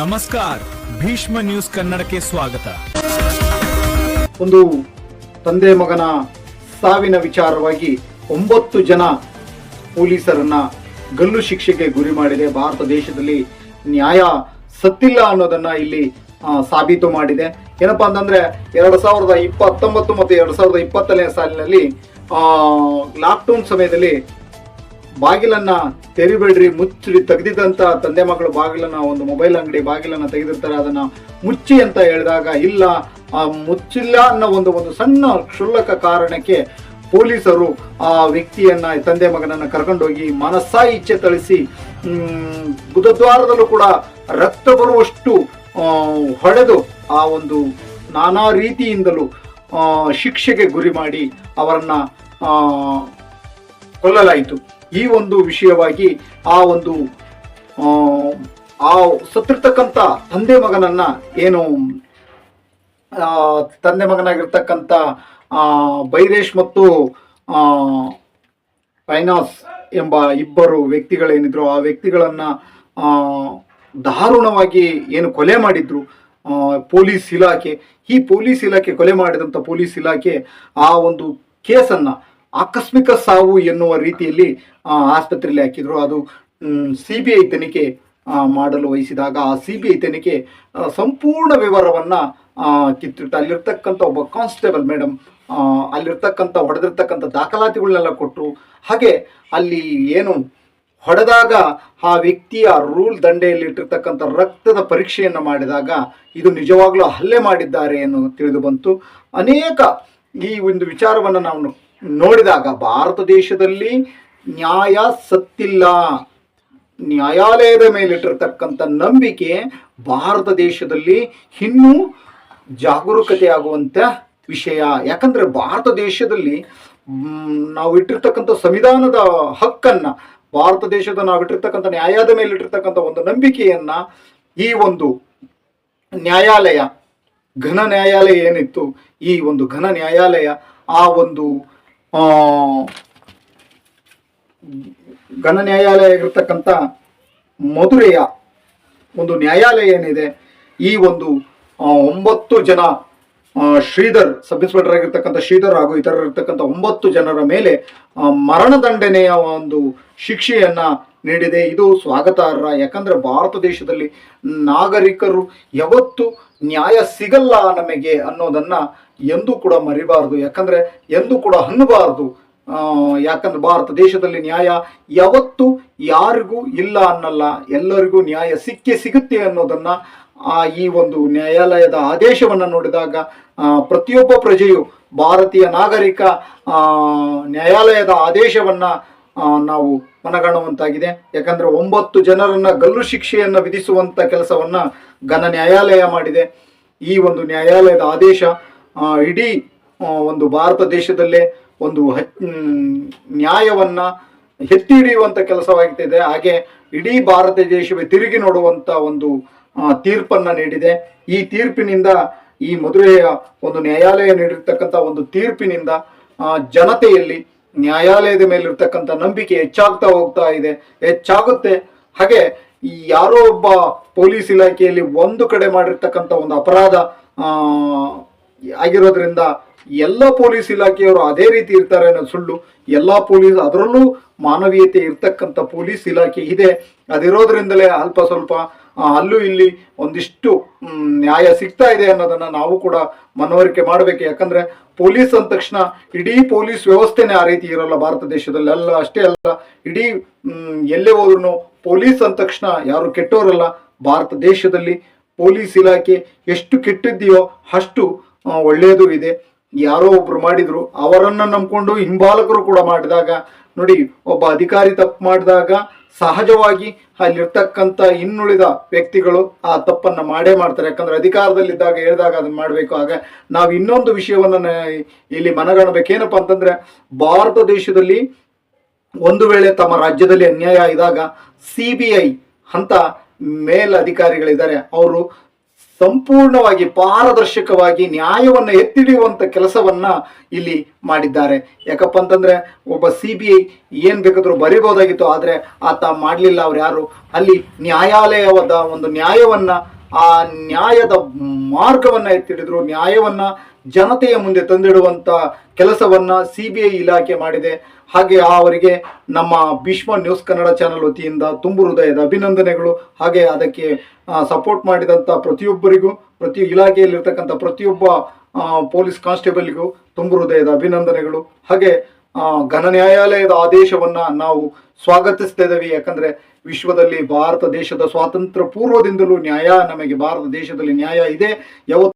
ನಮಸ್ಕಾರ, ಭೀಷ್ಮ ನ್ಯೂಸ್ ಕನ್ನಡಕ್ಕೆ ಸ್ವಾಗತ. ಒಂದು ತಂದೆ ಮಗನ ಸಾವಿನ ವಿಚಾರವಾಗಿ 9 ಜನ ಪೊಲೀಸರನ್ನ ಗಲ್ಲು ಶಿಕ್ಷೆಗೆ ಗುರಿ ಮಾಡಿದೆ. ಭಾರತ ದೇಶದಲ್ಲಿ ನ್ಯಾಯ ಸತ್ತಿಲ್ಲ ಅನ್ನೋದನ್ನ ಇಲ್ಲಿ ಸಾಬೀತು ಮಾಡಿದೆ. ಏನಪ್ಪಾ ಅಂತಂದ್ರೆ 2019 ಮತ್ತು 2020ನೇ ಸಾಲಿನಲ್ಲಿ ಲಾಕ್ಡೌನ್ ಸಮಯದಲ್ಲಿ ಬಾಗಿಲನ್ನ ತೆರಿಬೇಡ್ರಿ, ಮುಚ್ಚಿ ತೆಗೆದಿದ್ದಂತ ತಂದೆ ಮಕ್ಕಳು ಬಾಗಿಲನ್ನ, ಒಂದು ಮೊಬೈಲ್ ಅಂಗಡಿ ಬಾಗಿಲನ್ನ ತೆಗೆದಿರ್ತಾರೆ, ಅದನ್ನ ಮುಚ್ಚಿ ಅಂತ ಹೇಳಿದಾಗ ಇಲ್ಲ, ಮುಚ್ಚಿಲ್ಲ ಅನ್ನೋ ಒಂದು ಸಣ್ಣ ಕ್ಷುಲ್ಲಕ ಕಾರಣಕ್ಕೆ ಪೊಲೀಸರು ಆ ವ್ಯಕ್ತಿಯನ್ನ, ತಂದೆ ಮಗನನ್ನ ಕರ್ಕೊಂಡೋಗಿ ಮನಸ್ಸಾ ಇಚ್ಛೆ ಥಳಿಸಿ ಗುದದ್ವಾರದಲ್ಲೂ ಕೂಡ ರಕ್ತ ಬರುವಷ್ಟು ಹೊಡೆದು ಆ ಒಂದು ನಾನಾ ರೀತಿಯಿಂದಲೂ ಶಿಕ್ಷೆಗೆ ಗುರಿ ಮಾಡಿ ಅವರನ್ನ ಕೊಲ್ಲಲಾಯಿತು. ಈ ಒಂದು ವಿಷಯವಾಗಿ ಆ ಸತ್ತಿರ್ತಕ್ಕಂಥ ತಂದೆ ಮಗನನ್ನ ತಂದೆ ಮಗನಾಗಿರ್ತಕ್ಕಂಥ ಬೈರೇಶ್ ಮತ್ತು ಫೈನಾಸ್ ಎಂಬ ಇಬ್ಬರು ವ್ಯಕ್ತಿಗಳೇನಿದ್ರು, ಆ ವ್ಯಕ್ತಿಗಳನ್ನ ದಾರುಣವಾಗಿ ಕೊಲೆ ಮಾಡಿದ್ರು ಪೊಲೀಸ್ ಇಲಾಖೆ. ಈ ಪೊಲೀಸ್ ಇಲಾಖೆ ಕೊಲೆ ಮಾಡಿದಂಥ ಪೊಲೀಸ್ ಇಲಾಖೆ ಆ ಒಂದು ಕೇಸನ್ನ ಆಕಸ್ಮಿಕ ಸಾವು ಎನ್ನುವ ರೀತಿಯಲ್ಲಿ ಆಸ್ಪತ್ರೆಯಲ್ಲಿ ಹಾಕಿದ್ರು. ಅದು CBI ತನಿಖೆ ಮಾಡಲು ವಹಿಸಿದಾಗ ಆ CBI ತನಿಖೆ ಸಂಪೂರ್ಣ ವಿವರವನ್ನ ಕಿತ್ತಿಟ್ಟು ಅಲ್ಲಿರ್ತಕ್ಕಂಥ ಒಬ್ಬ ಕಾನ್ಸ್ಟೇಬಲ್ ಮೇಡಮ್ ಅಲ್ಲಿರ್ತಕ್ಕಂಥ ಹೊಡೆದಿರ್ತಕ್ಕಂಥ ದಾಖಲಾತಿಗಳನ್ನೆಲ್ಲ ಕೊಟ್ಟರು. ಹಾಗೆ ಅಲ್ಲಿ ಹೊಡೆದಾಗ ಆ ವ್ಯಕ್ತಿಯ ರೂಲ್ ದಂಡೆಯಲ್ಲಿ ಇಟ್ಟಿರ್ತಕ್ಕಂಥ ರಕ್ತದ ಪರೀಕ್ಷೆಯನ್ನು ಮಾಡಿದಾಗ ಇದು ನಿಜವಾಗ್ಲೂ ಹಲ್ಲೆ ಮಾಡಿದ್ದಾರೆ ಎಂದು ತಿಳಿದು ಬಂತು. ಅನೇಕ ಈ ಒಂದು ವಿಚಾರವನ್ನು ನಾವು ನೋಡಿದಾಗ ಭಾರತ ದೇಶದಲ್ಲಿ ನ್ಯಾಯ ಸತ್ತಿಲ್ಲ, ನ್ಯಾಯಾಲಯದ ಮೇಲಿಟ್ಟಿರ್ತಕ್ಕಂಥ ನಂಬಿಕೆ ಭಾರತ ದೇಶದಲ್ಲಿ ಇನ್ನೂ ಜಾಗರೂಕತೆ ಆಗುವಂಥ ವಿಷಯ. ಯಾಕಂದ್ರೆ ಭಾರತ ದೇಶದಲ್ಲಿ ನಾವು ಇಟ್ಟಿರ್ತಕ್ಕಂಥ ಸಂವಿಧಾನದ ಹಕ್ಕನ್ನ, ಭಾರತ ದೇಶದ ನಾವು ಇಟ್ಟಿರ್ತಕ್ಕಂಥ ನ್ಯಾಯದ ಮೇಲೆ ಇಟ್ಟಿರ್ತಕ್ಕಂಥ ಒಂದು ನಂಬಿಕೆಯನ್ನ ಈ ಒಂದು ನ್ಯಾಯಾಲಯ, ಘನ ನ್ಯಾಯಾಲಯ ಏನಿತ್ತು, ಈ ಒಂದು ಘನ ನ್ಯಾಯಾಲಯ ಆ ಒಂದು ಘನ ನ್ಯಾಯಾಲಯ ಆಗಿರ್ತಕ್ಕಂಥ ಮಧುರೆಯ ಒಂದು ನ್ಯಾಯಾಲಯ ಏನಿದೆ, ಈ ಒಂದು 9 ಜನ ಶ್ರೀಧರ್, ಸಬ್ ಇನ್ಸ್ಪೆಕ್ಟರ್ ಆಗಿರ್ತಕ್ಕಂಥ ಶ್ರೀಧರ್ ಹಾಗೂ ಇತರರಿರ್ತಕ್ಕಂಥ 9 ಜನರ ಮೇಲೆ ಮರಣದಂಡನೆಯ ಒಂದು ಶಿಕ್ಷೆಯನ್ನ ನೀಡಿದೆ. ಇದು ಸ್ವಾಗತಾರ್ಹ. ಯಾಕಂದ್ರೆ ಭಾರತ ದೇಶದಲ್ಲಿ ನಾಗರಿಕರು ಯಾವತ್ತು ನ್ಯಾಯ ಸಿಗಲ್ಲ ನಮಗೆ ಅನ್ನೋದನ್ನ ಎಂದೂ ಕೂಡ ಮರಿಬಾರದು, ಯಾಕಂದ್ರೆ ಎಂದೂ ಕೂಡ ಅನ್ನಬಾರದು. ಯಾಕಂದ್ರೆ ಭಾರತ ದೇಶದಲ್ಲಿ ನ್ಯಾಯ ಯಾವತ್ತು ಯಾರಿಗೂ ಇಲ್ಲ ಅನ್ನಲ್ಲ, ಎಲ್ಲರಿಗೂ ನ್ಯಾಯ ಸಿಗುತ್ತೆ ಅನ್ನೋದನ್ನ ಈ ಒಂದು ನ್ಯಾಯಾಲಯದ ಆದೇಶವನ್ನು ನೋಡಿದಾಗ ಪ್ರತಿಯೊಬ್ಬ ಪ್ರಜೆಯು, ಭಾರತೀಯ ನಾಗರಿಕ ನ್ಯಾಯಾಲಯದ ಆದೇಶವನ್ನ ನಾವು ಮನಗಾಣುವಂತಾಗಿದೆ. ಯಾಕಂದ್ರೆ 9 ಜನರನ್ನ ಗಲ್ಲು ಶಿಕ್ಷೆಯನ್ನ ವಿಧಿಸುವಂತ ಕೆಲಸವನ್ನ ಘನ ನ್ಯಾಯಾಲಯ ಮಾಡಿದೆ. ಈ ಒಂದು ನ್ಯಾಯಾಲಯದ ಆದೇಶ ಇಡೀ ಒಂದು ಭಾರತ ದೇಶದಲ್ಲೇ ಒಂದು ನ್ಯಾಯವನ್ನ ಎತ್ತಿ ಹಿಡಿಯುವಂತ ಕೆಲಸವಾಗ್ತಿದೆ. ಹಾಗೆ ಇಡೀ ಭಾರತ ದೇಶವೇ ತಿರುಗಿ ನೋಡುವಂತ ಒಂದು ತೀರ್ಪನ್ನ ನೀಡಿದೆ. ಈ ತೀರ್ಪಿನಿಂದ, ಈ ಮಧುರೆಯ ಒಂದು ನ್ಯಾಯಾಲಯ ನೀಡಿರ್ತಕ್ಕಂಥ ಒಂದು ತೀರ್ಪಿನಿಂದ ಜನತೆಯಲ್ಲಿ ನ್ಯಾಯಾಲಯದ ಮೇಲಿರ್ತಕ್ಕಂಥ ನಂಬಿಕೆ ಹೆಚ್ಚಾಗುತ್ತೆ. ಹಾಗೆ ಯಾರೋ ಒಬ್ಬ ಪೊಲೀಸ್ ಇಲಾಖೆಯಲ್ಲಿ ಒಂದು ಕಡೆ ಮಾಡಿರ್ತಕ್ಕಂಥ ಒಂದು ಅಪರಾಧ ಆಗಿರೋದ್ರಿಂದ ಎಲ್ಲ ಪೊಲೀಸ್ ಇಲಾಖೆಯವರು ಅದೇ ರೀತಿ ಇರ್ತಾರೆ ಅನ್ನೋದು ಸುಳ್ಳು. ಎಲ್ಲ ಪೊಲೀಸ್, ಅದರಲ್ಲೂ ಮಾನವೀಯತೆ ಇರ್ತಕ್ಕಂಥ ಪೊಲೀಸ್ ಇಲಾಖೆ ಇದೆ. ಅದಿರೋದ್ರಿಂದಲೇ ಅಲ್ಪ ಸ್ವಲ್ಪ ಅಲ್ಲೂ ಇಲ್ಲಿ ಒಂದಿಷ್ಟು ನ್ಯಾಯ ಸಿಗ್ತಾ ಇದೆ ಅನ್ನೋದನ್ನ ನಾವು ಕೂಡ ಮನವರಿಕೆ ಮಾಡಬೇಕು. ಯಾಕಂದ್ರೆ ಪೊಲೀಸ್ ಅಂದ ತಕ್ಷಣ ಇಡೀ ಪೊಲೀಸ್ ವ್ಯವಸ್ಥೆನೇ ಆ ರೀತಿ ಇರೋಲ್ಲ ಭಾರತ ದೇಶದಲ್ಲಿ. ಅಷ್ಟೇ ಅಲ್ಲ, ಇಡೀ ಎಲ್ಲೇ ಹೋದ್ರು ಪೊಲೀಸ್ ಅಂದ ತಕ್ಷಣ ಯಾರು ಕೆಟ್ಟವರಲ್ಲ. ಭಾರತ ದೇಶದಲ್ಲಿ ಪೊಲೀಸ್ ಇಲಾಖೆ ಎಷ್ಟು ಕೆಟ್ಟಿದೆಯೋ ಅಷ್ಟು ಒಳ್ಳೆಯದು ಇದೆ. ಯಾರೋ ಒಬ್ರು ಮಾಡಿದ್ರು, ಅವರನ್ನ ನಂಬ್ಕೊಂಡು ಹಿಂಬಾಲಕರು ಕೂಡ ಮಾಡಿದಾಗ ನೋಡಿ, ಒಬ್ಬ ಅಧಿಕಾರಿ ತಪ್ಪು ಮಾಡಿದಾಗ ಸಹಜವಾಗಿ ಅಲ್ಲಿರ್ತಕ್ಕಂಥ ಇನ್ನುಳಿದ ವ್ಯಕ್ತಿಗಳು ಆ ತಪ್ಪನ್ನ ಮಾಡೇ ಮಾಡ್ತಾರೆ. ಯಾಕಂದ್ರೆ ಅಧಿಕಾರದಲ್ಲಿದ್ದಾಗ ಹೇಳಿದಾಗ ಅದನ್ನ ಮಾಡಬೇಕು. ಆಗ ನಾವು ಇನ್ನೊಂದು ವಿಷಯವನ್ನ ಇಲ್ಲಿ ಮನಗಾಣಬೇಕೇನಪ್ಪ ಅಂತಂದ್ರೆ, ಭಾರತ ದೇಶದಲ್ಲಿ ಒಂದು ವೇಳೆ ತಮ್ಮ ರಾಜ್ಯದಲ್ಲಿ ಅನ್ಯಾಯ ಇದ್ದಾಗ CBI ಅಂತ ಮೇಲ್ ಅಧಿಕಾರಿಗಳಿದ್ದಾರೆ, ಅವರು ಸಂಪೂರ್ಣವಾಗಿ ಪಾರದರ್ಶಕವಾಗಿ ನ್ಯಾಯವನ್ನು ಎತ್ತಿಡಿಯುವಂತ ಕೆಲಸವನ್ನ ಇಲ್ಲಿ ಮಾಡಿದ್ದಾರೆ. ಯಾಕಪ್ಪ ಅಂತಂದ್ರೆ ಒಬ್ಬ CBI ಏನ್ ಬೇಕಾದ್ರೂ ಬರೀಬಹುದಾಗಿತ್ತು, ಆದ್ರೆ ಆತ ಮಾಡಲಿಲ್ಲ. ಅವ್ರು ಯಾರು ಅಲ್ಲಿ ನ್ಯಾಯಾಲಯದ ಒಂದು ನ್ಯಾಯವನ್ನ, ಆ ನ್ಯಾಯದ ಮಾರ್ಗವನ್ನ ಎತ್ತಿಡಿದ್ರು, ನ್ಯಾಯವನ್ನ ಜನತೆಯ ಮುಂದೆ ತಂದಿಡುವಂತ ಕೆಲಸವನ್ನ CBI ಇಲಾಖೆ ಮಾಡಿದೆ. ಹಾಗೆ ಅವರಿಗೆ ನಮ್ಮ ಭೀಷ್ಮ ನ್ಯೂಸ್ ಕನ್ನಡ ಚಾನೆಲ್ ವತಿಯಿಂದ ತುಂಬು ಹೃದಯದ ಅಭಿನಂದನೆಗಳು. ಹಾಗೆ ಅದಕ್ಕೆ ಸಪೋರ್ಟ್ ಮಾಡಿದಂಥ ಪ್ರತಿಯೊಬ್ಬರಿಗೂ, ಪ್ರತಿ ಇಲಾಖೆಯಲ್ಲಿರ್ತಕ್ಕಂಥ ಪ್ರತಿಯೊಬ್ಬ ಪೊಲೀಸ್ ಕಾನ್ಸ್ಟೇಬಲ್ಗೂ ತುಂಬು ಹೃದಯದ ಅಭಿನಂದನೆಗಳು. ಹಾಗೆ ಘನ ನ್ಯಾಯಾಲಯದ ಆದೇಶವನ್ನ ನಾವು ಸ್ವಾಗತಿಸ್ತಾ ಇದ್ದೇವೆ. ಯಾಕಂದ್ರೆ ವಿಶ್ವದಲ್ಲಿ ಭಾರತ ದೇಶದ ಸ್ವಾತಂತ್ರ್ಯ ಪೂರ್ವದಿಂದಲೂ ನ್ಯಾಯ, ನಮಗೆ ಭಾರತ ದೇಶದಲ್ಲಿ ನ್ಯಾಯ ಇದೆ. ಯಾವತ್ತು